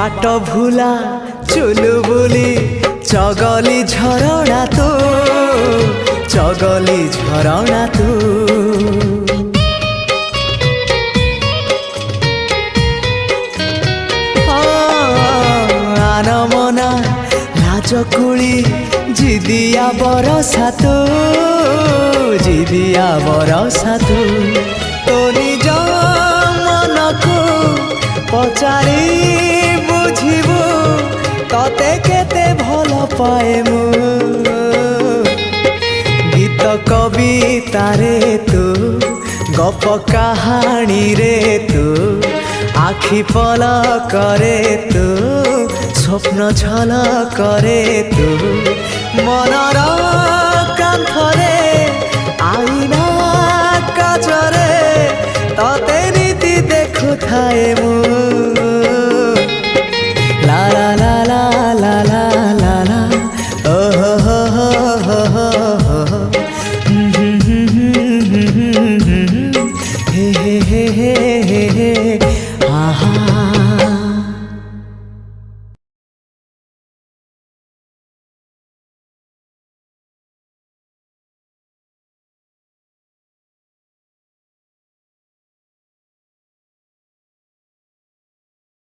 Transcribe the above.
बाट भूला चुलुबुली चगली झरणा तू चगली झरणा तू आनमना लाजकुली जिदिया बरसा तू जिदिया बरसा तू तो निज मन को पचारि बुझिबु तते केते भल पाए मु गीत कविता रे तू गप कहानी रे तू आखि पलक रे तू स्वप्न झलक रे तू मनर कांथरे आईना काचरे तते नीति देखु थाए मु।